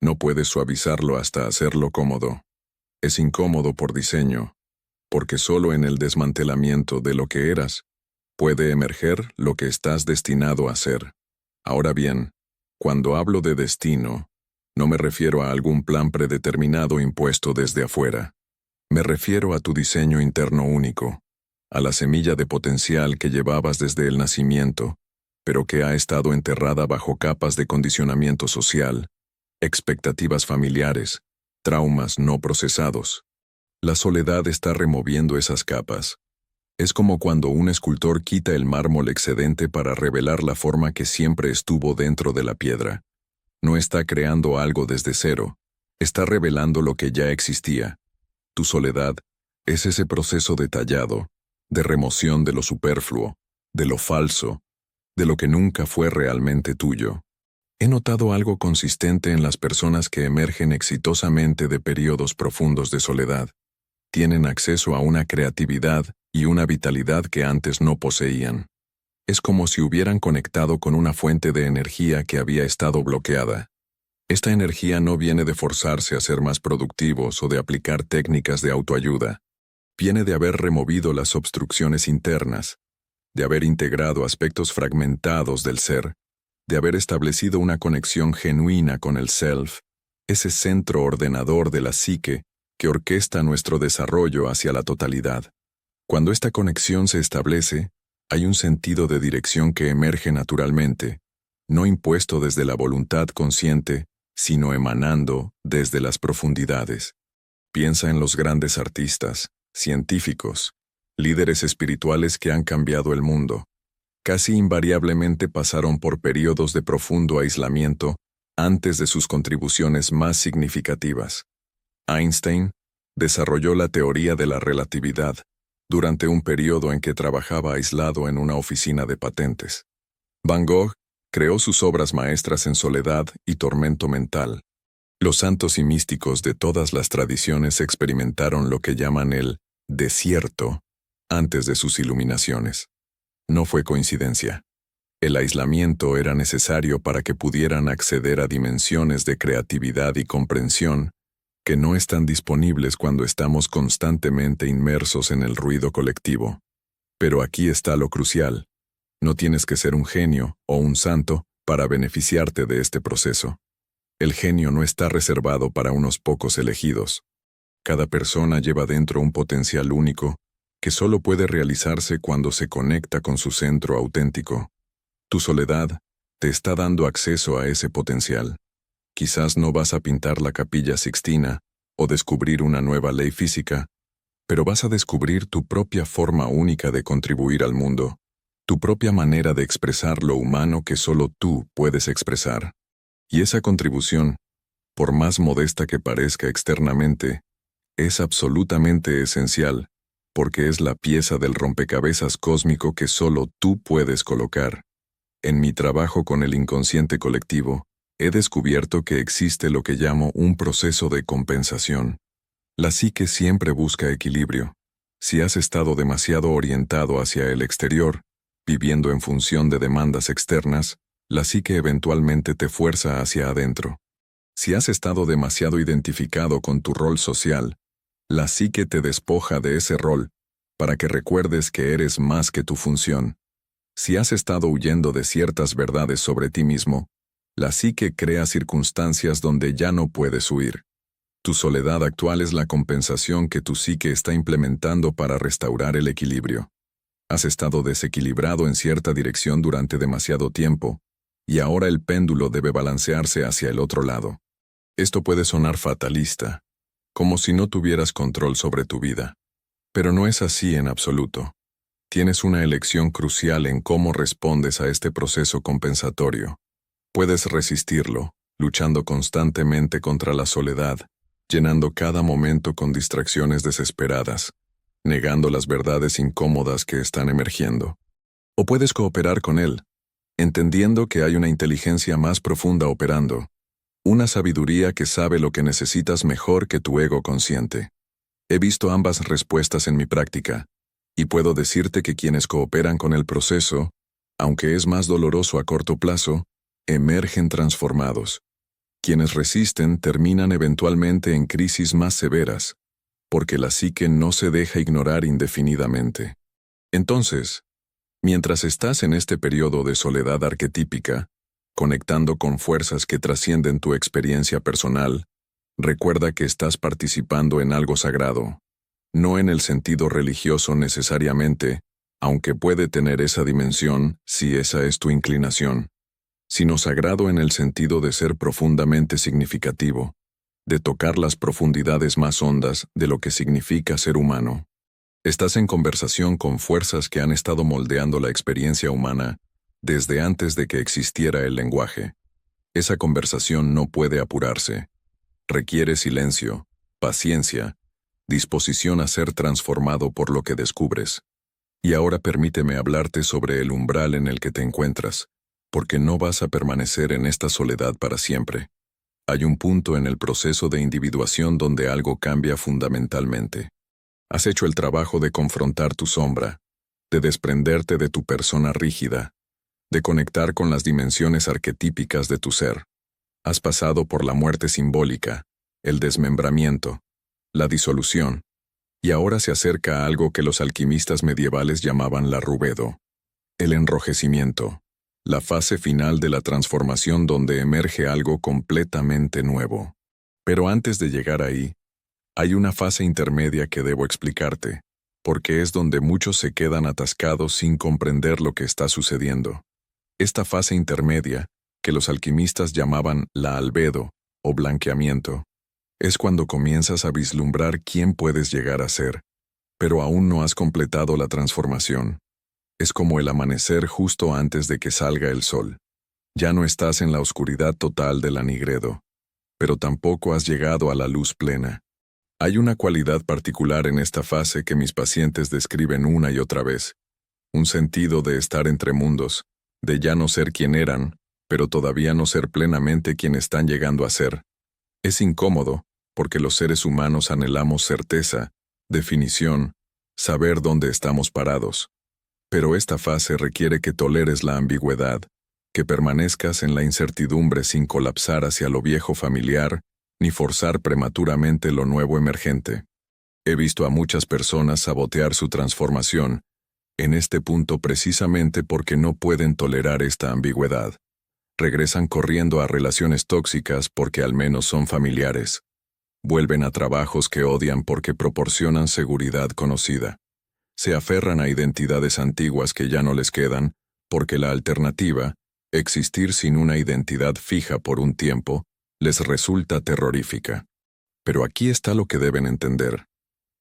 No puedes suavizarlo hasta hacerlo cómodo. Es incómodo por diseño, porque solo en el desmantelamiento de lo que eras puede emerger lo que estás destinado a ser. Ahora bien, cuando hablo de destino, no me refiero a algún plan predeterminado impuesto desde afuera. Me refiero a tu diseño interno único, a la semilla de potencial que llevabas desde el nacimiento, pero que ha estado enterrada bajo capas de condicionamiento social, expectativas familiares, traumas no procesados. La soledad está removiendo esas capas. Es como cuando un escultor quita el mármol excedente para revelar la forma que siempre estuvo dentro de la piedra. No está creando algo desde cero, está revelando lo que ya existía. Tu soledad es ese proceso detallado, de remoción de lo superfluo, de lo falso, de lo que nunca fue realmente tuyo. He notado algo consistente en las personas que emergen exitosamente de periodos profundos de soledad. Tienen acceso a una creatividad y una vitalidad que antes no poseían. Es como si hubieran conectado con una fuente de energía que había estado bloqueada. Esta energía no viene de forzarse a ser más productivos o de aplicar técnicas de autoayuda. Viene de haber removido las obstrucciones internas, de haber integrado aspectos fragmentados del ser, de haber establecido una conexión genuina con el self, ese centro ordenador de la psique que orquesta nuestro desarrollo hacia la totalidad. Cuando esta conexión se establece, hay un sentido de dirección que emerge naturalmente, no impuesto desde la voluntad consciente, sino emanando desde las profundidades. Piensa en los grandes artistas, científicos, líderes espirituales que han cambiado el mundo. Casi invariablemente pasaron por periodos de profundo aislamiento antes de sus contribuciones más significativas. Einstein desarrolló la teoría de la relatividad durante un periodo en que trabajaba aislado en una oficina de patentes. Van Gogh creó sus obras maestras en soledad y tormento mental. Los santos y místicos de todas las tradiciones experimentaron lo que llaman el desierto antes de sus iluminaciones. No fue coincidencia. El aislamiento era necesario para que pudieran acceder a dimensiones de creatividad y comprensión que no están disponibles cuando estamos constantemente inmersos en el ruido colectivo. Pero aquí está lo crucial. No tienes que ser un genio o un santo para beneficiarte de este proceso. El genio no está reservado para unos pocos elegidos. Cada persona lleva dentro un potencial único que solo puede realizarse cuando se conecta con su centro auténtico. Tu soledad te está dando acceso a ese potencial. Quizás no vas a pintar la Capilla Sixtina o descubrir una nueva ley física, pero vas a descubrir tu propia forma única de contribuir al mundo, tu propia manera de expresar lo humano que solo tú puedes expresar. Y esa contribución, por más modesta que parezca externamente, es absolutamente esencial, porque es la pieza del rompecabezas cósmico que solo tú puedes colocar. En mi trabajo con el inconsciente colectivo, he descubierto que existe lo que llamo un proceso de compensación. La psique siempre busca equilibrio. Si has estado demasiado orientado hacia el exterior, viviendo en función de demandas externas, la psique eventualmente te fuerza hacia adentro. Si has estado demasiado identificado con tu rol social, la psique te despoja de ese rol, para que recuerdes que eres más que tu función. Si has estado huyendo de ciertas verdades sobre ti mismo, la psique crea circunstancias donde ya no puedes huir. Tu soledad actual es la compensación que tu psique está implementando para restaurar el equilibrio. Has estado desequilibrado en cierta dirección durante demasiado tiempo, y ahora el péndulo debe balancearse hacia el otro lado. Esto puede sonar fatalista, como si no tuvieras control sobre tu vida. Pero no es así en absoluto. Tienes una elección crucial en cómo respondes a este proceso compensatorio. Puedes resistirlo, luchando constantemente contra la soledad, llenando cada momento con distracciones desesperadas, negando las verdades incómodas que están emergiendo. O puedes cooperar con él, entendiendo que hay una inteligencia más profunda operando, una sabiduría que sabe lo que necesitas mejor que tu ego consciente. He visto ambas respuestas en mi práctica, y puedo decirte que quienes cooperan con el proceso, aunque es más doloroso a corto plazo, emergen transformados. Quienes resisten terminan eventualmente en crisis más severas, porque la psique no se deja ignorar indefinidamente. Entonces, mientras estás en este periodo de soledad arquetípica, conectando con fuerzas que trascienden tu experiencia personal, recuerda que estás participando en algo sagrado, no en el sentido religioso necesariamente, aunque puede tener esa dimensión si esa es tu inclinación, sino sagrado en el sentido de ser profundamente significativo, de tocar las profundidades más hondas de lo que significa ser humano. Estás en conversación con fuerzas que han estado moldeando la experiencia humana desde antes de que existiera el lenguaje. Esa conversación no puede apurarse. Requiere silencio, paciencia, disposición a ser transformado por lo que descubres. Y ahora permíteme hablarte sobre el umbral en el que te encuentras, porque no vas a permanecer en esta soledad para siempre. Hay un punto en el proceso de individuación donde algo cambia fundamentalmente. Has hecho el trabajo de confrontar tu sombra, de desprenderte de tu persona rígida, de conectar con las dimensiones arquetípicas de tu ser. Has pasado por la muerte simbólica, el desmembramiento, la disolución, y ahora se acerca a algo que los alquimistas medievales llamaban la rubedo, el enrojecimiento, la fase final de la transformación donde emerge algo completamente nuevo. Pero antes de llegar ahí, hay una fase intermedia que debo explicarte, porque es donde muchos se quedan atascados sin comprender lo que está sucediendo. Esta fase intermedia, que los alquimistas llamaban la albedo o blanqueamiento, es cuando comienzas a vislumbrar quién puedes llegar a ser, pero aún no has completado la transformación. Es como el amanecer justo antes de que salga el sol. Ya no estás en la oscuridad total del anigredo, pero tampoco has llegado a la luz plena. Hay una cualidad particular en esta fase que mis pacientes describen una y otra vez, un sentido de estar entre mundos, de ya no ser quien eran, pero todavía no ser plenamente quien están llegando a ser. Es incómodo, porque los seres humanos anhelamos certeza, definición, saber dónde estamos parados. Pero esta fase requiere que toleres la ambigüedad, que permanezcas en la incertidumbre sin colapsar hacia lo viejo familiar, ni forzar prematuramente lo nuevo emergente. He visto a muchas personas sabotear su transformación, en este punto precisamente porque no pueden tolerar esta ambigüedad. Regresan corriendo a relaciones tóxicas porque al menos son familiares. Vuelven a trabajos que odian porque proporcionan seguridad conocida. Se aferran a identidades antiguas que ya no les quedan, porque la alternativa, existir sin una identidad fija por un tiempo, les resulta terrorífica. Pero aquí está lo que deben entender.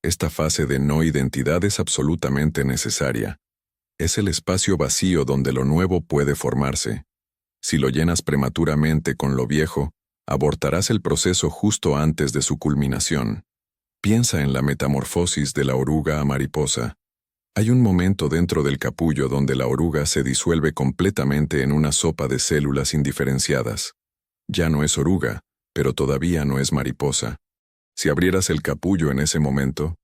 Esta fase de no identidad es absolutamente necesaria. Es el espacio vacío donde lo nuevo puede formarse. Si lo llenas prematuramente con lo viejo, abortarás el proceso justo antes de su culminación. Piensa en la metamorfosis de la oruga a mariposa. Hay un momento dentro del capullo donde la oruga se disuelve completamente en una sopa de células indiferenciadas. Ya no es oruga, pero todavía no es mariposa. Si abrieras el capullo en ese momento,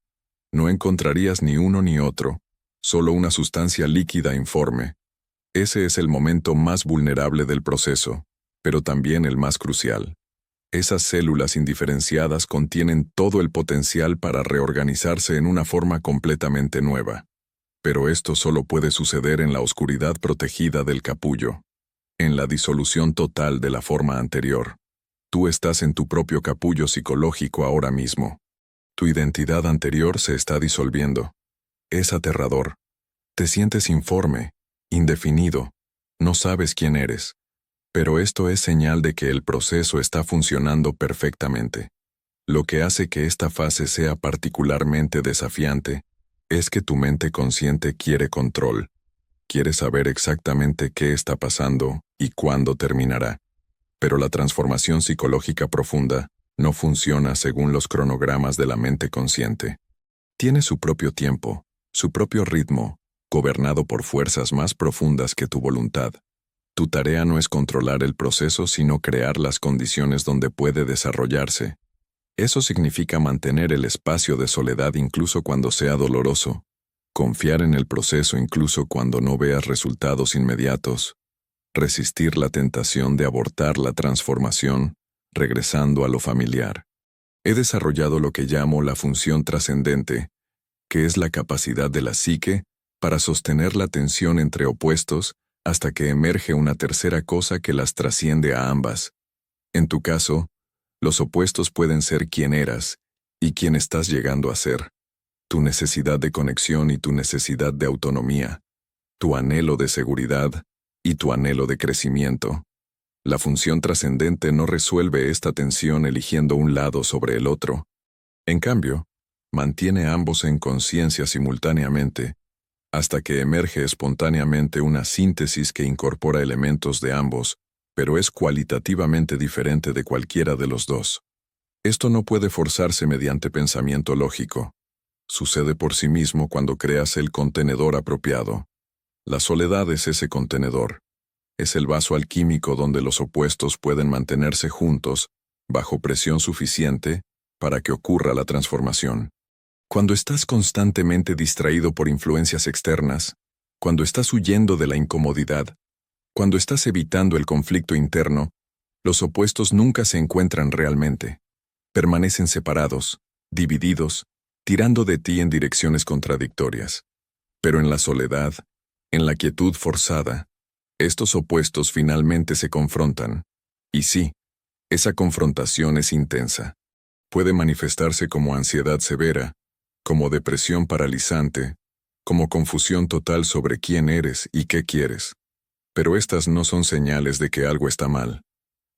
no encontrarías ni uno ni otro, solo una sustancia líquida informe. Ese es el momento más vulnerable del proceso, pero también el más crucial. Esas células indiferenciadas contienen todo el potencial para reorganizarse en una forma completamente nueva. Pero esto solo puede suceder en la oscuridad protegida del capullo, en la disolución total de la forma anterior. Tú estás en tu propio capullo psicológico ahora mismo. Tu identidad anterior se está disolviendo. Es aterrador. Te sientes informe, indefinido, no sabes quién eres. Pero esto es señal de que el proceso está funcionando perfectamente. Lo que hace que esta fase sea particularmente desafiante es que tu mente consciente quiere control. Quiere saber exactamente qué está pasando y cuándo terminará. Pero la transformación psicológica profunda no funciona según los cronogramas de la mente consciente. Tiene su propio tiempo, su propio ritmo, gobernado por fuerzas más profundas que tu voluntad. Tu tarea no es controlar el proceso, sino crear las condiciones donde puede desarrollarse. Eso significa mantener el espacio de soledad incluso cuando sea doloroso, confiar en el proceso incluso cuando no veas resultados inmediatos, resistir la tentación de abortar la transformación, regresando a lo familiar. He desarrollado lo que llamo la función trascendente, que es la capacidad de la psique para sostener la tensión entre opuestos hasta que emerge una tercera cosa que las trasciende a ambas. En tu caso, los opuestos pueden ser quién eras y quién estás llegando a ser, tu necesidad de conexión y tu necesidad de autonomía, tu anhelo de seguridad y tu anhelo de crecimiento. La función trascendente no resuelve esta tensión eligiendo un lado sobre el otro. En cambio, mantiene ambos en conciencia simultáneamente, hasta que emerge espontáneamente una síntesis que incorpora elementos de ambos, pero es cualitativamente diferente de cualquiera de los dos. Esto no puede forzarse mediante pensamiento lógico. Sucede por sí mismo cuando creas el contenedor apropiado. La soledad es ese contenedor. Es el vaso alquímico donde los opuestos pueden mantenerse juntos, bajo presión suficiente, para que ocurra la transformación. Cuando estás constantemente distraído por influencias externas, cuando estás huyendo de la incomodidad, cuando estás evitando el conflicto interno, los opuestos nunca se encuentran realmente. Permanecen separados, divididos, tirando de ti en direcciones contradictorias. Pero en la soledad, en la quietud forzada, estos opuestos finalmente se confrontan. Y sí, esa confrontación es intensa. Puede manifestarse como ansiedad severa, como depresión paralizante, como confusión total sobre quién eres y qué quieres. Pero estas no son señales de que algo está mal.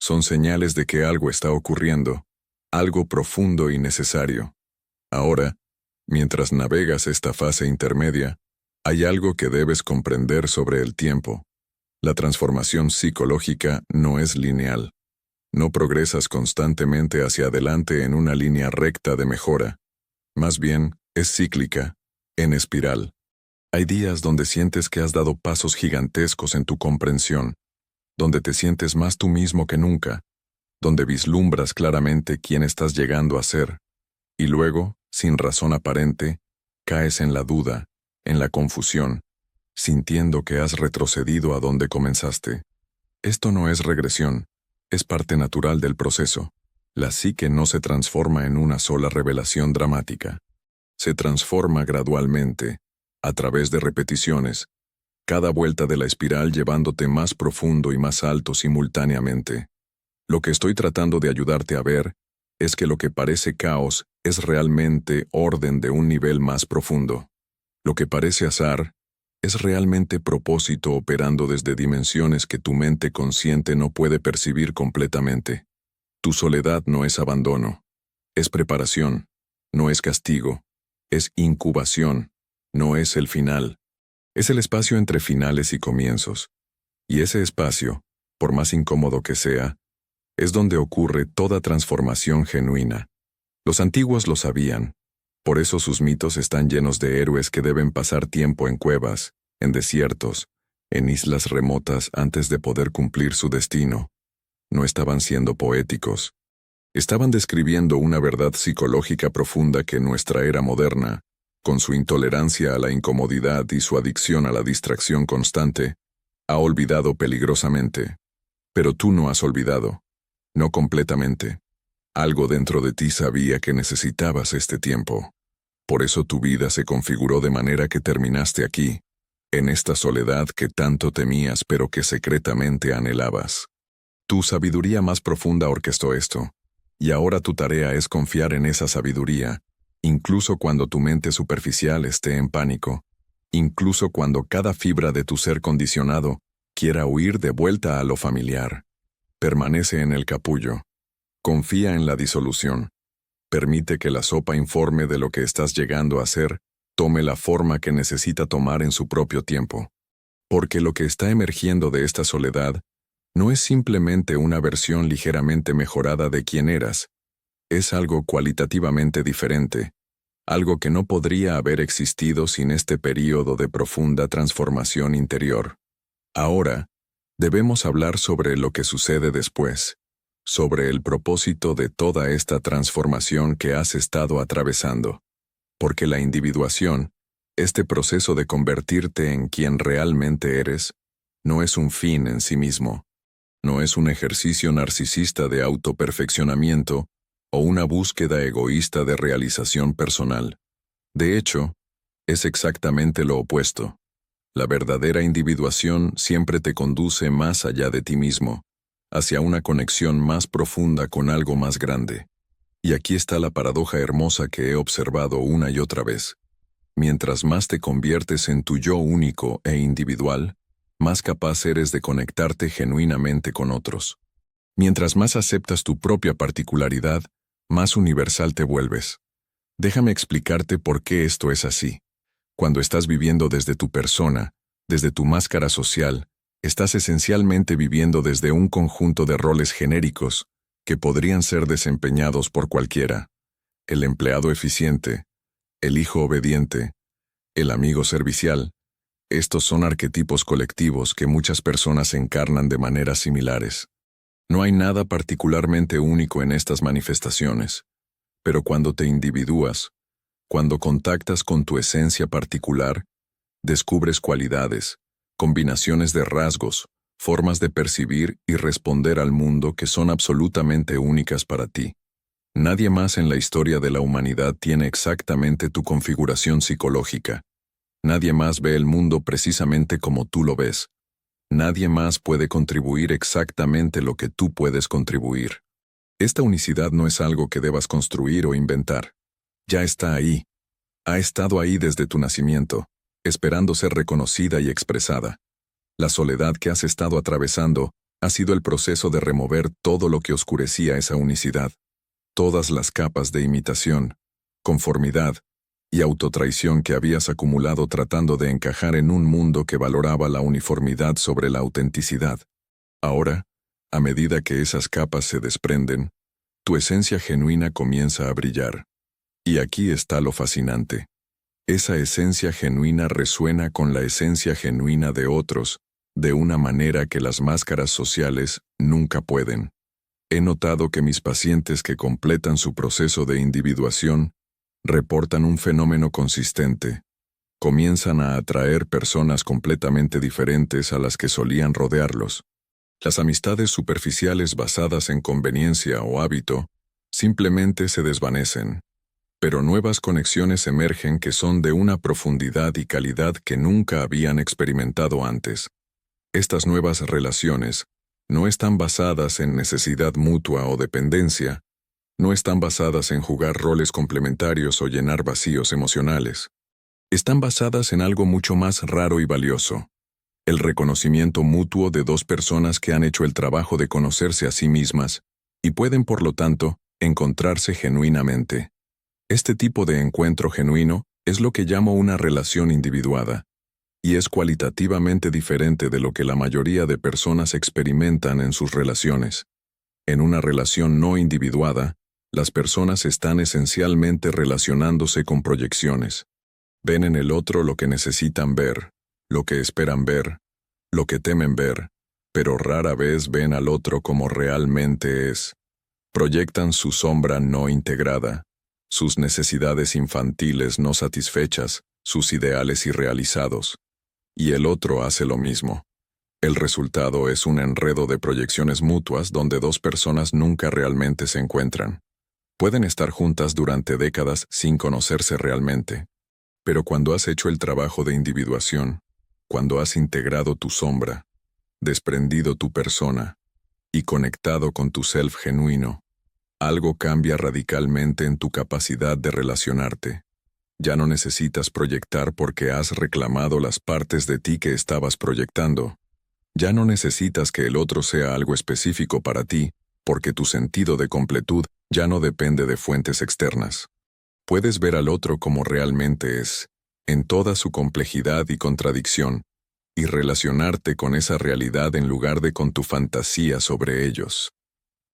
Son señales de que algo está ocurriendo, algo profundo y necesario. Ahora, mientras navegas esta fase intermedia, hay algo que debes comprender sobre el tiempo. La transformación psicológica no es lineal. No progresas constantemente hacia adelante en una línea recta de mejora. Más bien, es cíclica, en espiral. Hay días donde sientes que has dado pasos gigantescos en tu comprensión, donde te sientes más tú mismo que nunca, donde vislumbras claramente quién estás llegando a ser, y luego, sin razón aparente, caes en la duda, en la confusión, sintiendo que has retrocedido a donde comenzaste. Esto no es regresión, es parte natural del proceso. La psique no se transforma en una sola revelación dramática. Se transforma gradualmente, a través de repeticiones, cada vuelta de la espiral llevándote más profundo y más alto simultáneamente. Lo que estoy tratando de ayudarte a ver es que lo que parece caos es realmente orden de un nivel más profundo. Lo que parece azar es realmente propósito operando desde dimensiones que tu mente consciente no puede percibir completamente. Tu soledad no es abandono, es preparación, no es castigo, es incubación, no es el final. Es el espacio entre finales y comienzos. Y ese espacio, por más incómodo que sea, es donde ocurre toda transformación genuina. Los antiguos lo sabían. Por eso sus mitos están llenos de héroes que deben pasar tiempo en cuevas, en desiertos, en islas remotas antes de poder cumplir su destino. No estaban siendo poéticos. Estaban describiendo una verdad psicológica profunda que nuestra era moderna, con su intolerancia a la incomodidad y su adicción a la distracción constante, ha olvidado peligrosamente. Pero tú no has olvidado. No completamente. Algo dentro de ti sabía que necesitabas este tiempo. Por eso tu vida se configuró de manera que terminaste aquí, en esta soledad que tanto temías pero que secretamente anhelabas. Tu sabiduría más profunda orquestó esto, y ahora tu tarea es confiar en esa sabiduría, incluso cuando tu mente superficial esté en pánico, incluso cuando cada fibra de tu ser condicionado quiera huir de vuelta a lo familiar. Permanece en el capullo. Confía en la disolución. Permite que la sopa informe de lo que estás llegando a ser, tome la forma que necesita tomar en su propio tiempo. Porque lo que está emergiendo de esta soledad no es simplemente una versión ligeramente mejorada de quien eras, es algo cualitativamente diferente, algo que no podría haber existido sin este período de profunda transformación interior. Ahora, debemos hablar sobre lo que sucede después, sobre el propósito de toda esta transformación que has estado atravesando. Porque la individuación, este proceso de convertirte en quien realmente eres, no es un fin en sí mismo. No es un ejercicio narcisista de autoperfeccionamiento o una búsqueda egoísta de realización personal. De hecho, es exactamente lo opuesto. La verdadera individuación siempre te conduce más allá de ti mismo, hacia una conexión más profunda con algo más grande. Y aquí está la paradoja hermosa que he observado una y otra vez. Mientras más te conviertes en tu yo único e individual, más capaz eres de conectarte genuinamente con otros. Mientras más aceptas tu propia particularidad, más universal te vuelves. Déjame explicarte por qué esto es así. Cuando estás viviendo desde tu persona, desde tu máscara social, estás esencialmente viviendo desde un conjunto de roles genéricos que podrían ser desempeñados por cualquiera. El empleado eficiente, el hijo obediente, el amigo servicial. Estos son arquetipos colectivos que muchas personas encarnan de maneras similares. No hay nada particularmente único en estas manifestaciones, pero cuando te individúas, cuando contactas con tu esencia particular, descubres cualidades, combinaciones de rasgos, formas de percibir y responder al mundo que son absolutamente únicas para ti. Nadie más en la historia de la humanidad tiene exactamente tu configuración psicológica. Nadie más ve el mundo precisamente como tú lo ves. Nadie más puede contribuir exactamente lo que tú puedes contribuir. Esta unicidad no es algo que debas construir o inventar. Ya está ahí. Ha estado ahí desde tu nacimiento, esperando ser reconocida y expresada. La soledad que has estado atravesando ha sido el proceso de remover todo lo que oscurecía esa unicidad. Todas las capas de imitación, conformidad y autotraición que habías acumulado tratando de encajar en un mundo que valoraba la uniformidad sobre la autenticidad. Ahora, a medida que esas capas se desprenden, tu esencia genuina comienza a brillar. Y aquí está lo fascinante. Esa esencia genuina resuena con la esencia genuina de otros, de una manera que las máscaras sociales nunca pueden. He notado que mis pacientes que completan su proceso de individuación reportan un fenómeno consistente. Comienzan a atraer personas completamente diferentes a las que solían rodearlos. Las amistades superficiales basadas en conveniencia o hábito simplemente se desvanecen, pero nuevas conexiones emergen que son de una profundidad y calidad que nunca habían experimentado antes. Estas nuevas relaciones no están basadas en necesidad mutua o dependencia, no están basadas en jugar roles complementarios o llenar vacíos emocionales. Están basadas en algo mucho más raro y valioso: el reconocimiento mutuo de dos personas que han hecho el trabajo de conocerse a sí mismas y pueden, por lo tanto, encontrarse genuinamente. Este tipo de encuentro genuino es lo que llamo una relación individuada, y es cualitativamente diferente de lo que la mayoría de personas experimentan en sus relaciones. En una relación no individuada, las personas están esencialmente relacionándose con proyecciones. Ven en el otro lo que necesitan ver, lo que esperan ver, lo que temen ver, pero rara vez ven al otro como realmente es. Proyectan su sombra no integrada, sus necesidades infantiles no satisfechas, sus ideales irrealizados. Y el otro hace lo mismo. El resultado es un enredo de proyecciones mutuas donde dos personas nunca realmente se encuentran. Pueden estar juntas durante décadas sin conocerse realmente. Pero cuando has hecho el trabajo de individuación, cuando has integrado tu sombra, desprendido tu persona y conectado con tu self genuino, algo cambia radicalmente en tu capacidad de relacionarte. Ya no necesitas proyectar porque has reclamado las partes de ti que estabas proyectando. Ya no necesitas que el otro sea algo específico para ti, porque tu sentido de completud ya no depende de fuentes externas. Puedes ver al otro como realmente es, en toda su complejidad y contradicción, y relacionarte con esa realidad en lugar de con tu fantasía sobre ellos.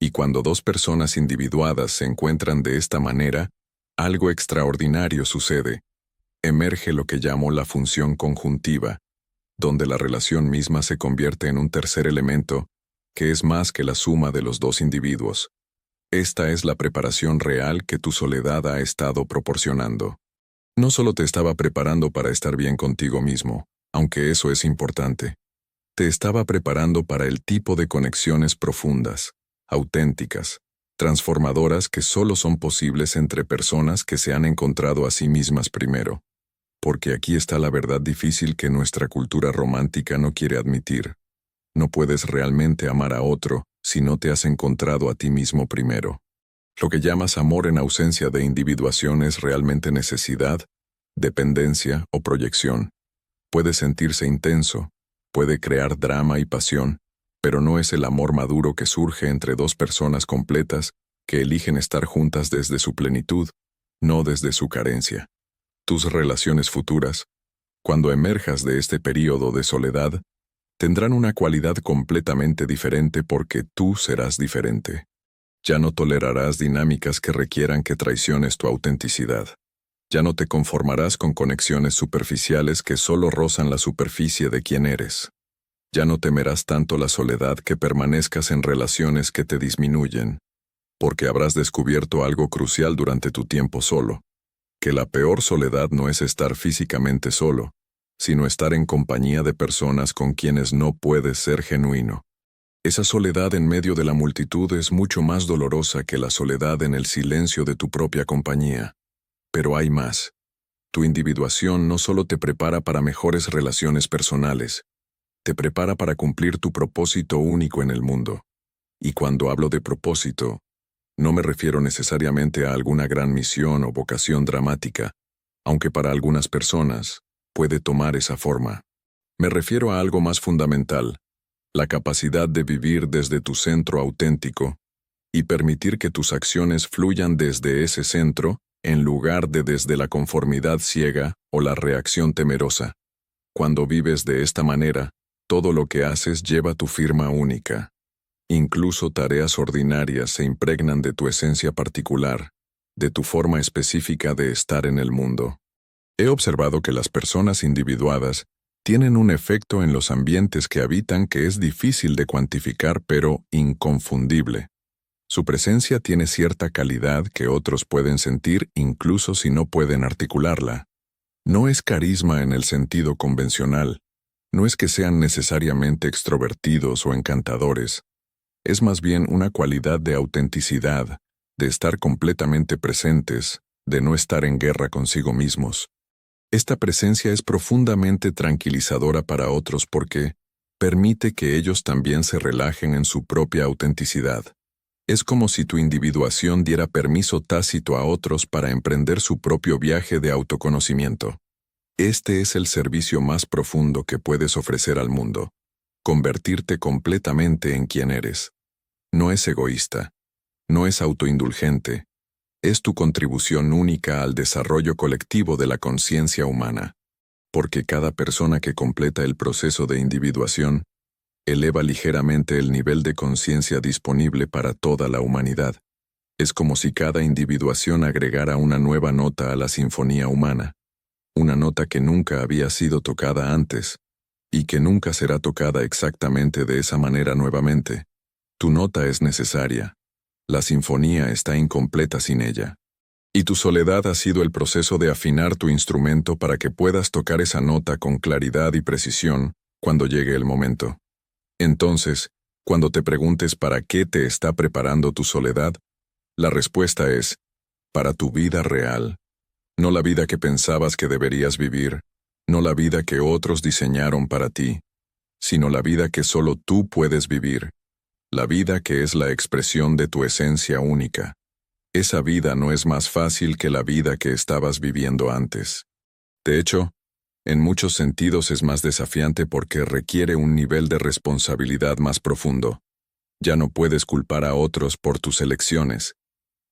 Y cuando dos personas individuadas se encuentran de esta manera, algo extraordinario sucede. Emerge lo que llamo la función conjuntiva, donde la relación misma se convierte en un tercer elemento, que es más que la suma de los dos individuos. Esta es la preparación real que tu soledad ha estado proporcionando. No solo te estaba preparando para estar bien contigo mismo, aunque eso es importante. Te estaba preparando para el tipo de conexiones profundas, auténticas, transformadoras que solo son posibles entre personas que se han encontrado a sí mismas primero. Porque aquí está la verdad difícil que nuestra cultura romántica no quiere admitir. No puedes realmente amar a otro si no te has encontrado a ti mismo primero. Lo que llamas amor en ausencia de individuación es realmente necesidad, dependencia o proyección. Puede sentirse intenso, puede crear drama y pasión, pero no es el amor maduro que surge entre dos personas completas que eligen estar juntas desde su plenitud, no desde su carencia. Tus relaciones futuras, cuando emerjas de este período de soledad, tendrán una cualidad completamente diferente porque tú serás diferente. Ya no tolerarás dinámicas que requieran que traiciones tu autenticidad. Ya no te conformarás con conexiones superficiales que solo rozan la superficie de quién eres. Ya no temerás tanto la soledad que permanezcas en relaciones que te disminuyen, porque habrás descubierto algo crucial durante tu tiempo solo, que la peor soledad no es estar físicamente solo, sino estar en compañía de personas con quienes no puedes ser genuino. Esa soledad en medio de la multitud es mucho más dolorosa que la soledad en el silencio de tu propia compañía. Pero hay más. Tu individuación no solo te prepara para mejores relaciones personales, te prepara para cumplir tu propósito único en el mundo. Y cuando hablo de propósito, no me refiero necesariamente a alguna gran misión o vocación dramática, aunque para algunas personas puede tomar esa forma. Me refiero a algo más fundamental, la capacidad de vivir desde tu centro auténtico y permitir que tus acciones fluyan desde ese centro en lugar de desde la conformidad ciega o la reacción temerosa. Cuando vives de esta manera, todo lo que haces lleva tu firma única. Incluso tareas ordinarias se impregnan de tu esencia particular, de tu forma específica de estar en el mundo. He observado que las personas individuadas tienen un efecto en los ambientes que habitan que es difícil de cuantificar pero inconfundible. Su presencia tiene cierta calidad que otros pueden sentir incluso si no pueden articularla. No es carisma en el sentido convencional. No es que sean necesariamente extrovertidos o encantadores. Es más bien una cualidad de autenticidad, de estar completamente presentes, de no estar en guerra consigo mismos. Esta presencia es profundamente tranquilizadora para otros porque permite que ellos también se relajen en su propia autenticidad. Es como si tu individuación diera permiso tácito a otros para emprender su propio viaje de autoconocimiento. Este es el servicio más profundo que puedes ofrecer al mundo, convertirte completamente en quien eres. No es egoísta, no es autoindulgente, es tu contribución única al desarrollo colectivo de la conciencia humana, porque cada persona que completa el proceso de individuación eleva ligeramente el nivel de conciencia disponible para toda la humanidad. Es como si cada individuación agregara una nueva nota a la sinfonía humana, una nota que nunca había sido tocada antes, y que nunca será tocada exactamente de esa manera nuevamente. Tu nota es necesaria. La sinfonía está incompleta sin ella. Y tu soledad ha sido el proceso de afinar tu instrumento para que puedas tocar esa nota con claridad y precisión cuando llegue el momento. Entonces, cuando te preguntes para qué te está preparando tu soledad, la respuesta es, para tu vida real. No la vida que pensabas que deberías vivir, no la vida que otros diseñaron para ti, sino la vida que solo tú puedes vivir, la vida que es la expresión de tu esencia única. Esa vida no es más fácil que la vida que estabas viviendo antes. De hecho, en muchos sentidos es más desafiante porque requiere un nivel de responsabilidad más profundo. Ya no puedes culpar a otros por tus elecciones.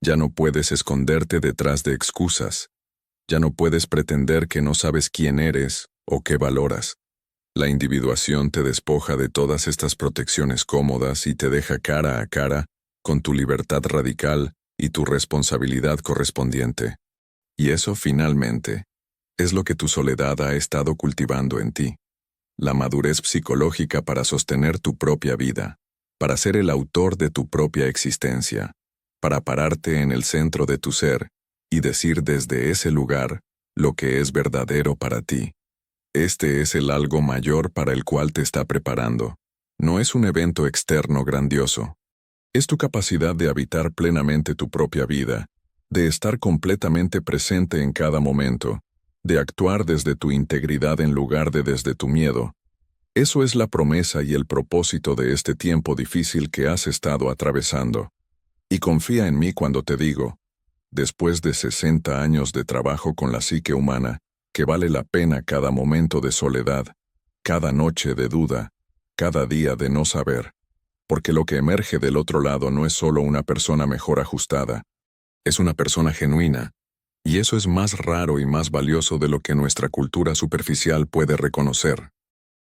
Ya no puedes esconderte detrás de excusas. Ya no puedes pretender que no sabes quién eres o qué valoras. La individuación te despoja de todas estas protecciones cómodas y te deja cara a cara con tu libertad radical y tu responsabilidad correspondiente. Y eso, finalmente, es lo que tu soledad ha estado cultivando en ti. La madurez psicológica para sostener tu propia vida, para ser el autor de tu propia existencia, para pararte en el centro de tu ser y decir desde ese lugar lo que es verdadero para ti. Este es el algo mayor para el cual te está preparando. No es un evento externo grandioso. Es tu capacidad de habitar plenamente tu propia vida, de estar completamente presente en cada momento, de actuar desde tu integridad en lugar de desde tu miedo. Eso es la promesa y el propósito de este tiempo difícil que has estado atravesando. Y confía en mí cuando te digo, después de 60 años de trabajo con la psique humana, que vale la pena cada momento de soledad, cada noche de duda, cada día de no saber, porque lo que emerge del otro lado no es solo una persona mejor ajustada, es una persona genuina, y eso es más raro y más valioso de lo que nuestra cultura superficial puede reconocer.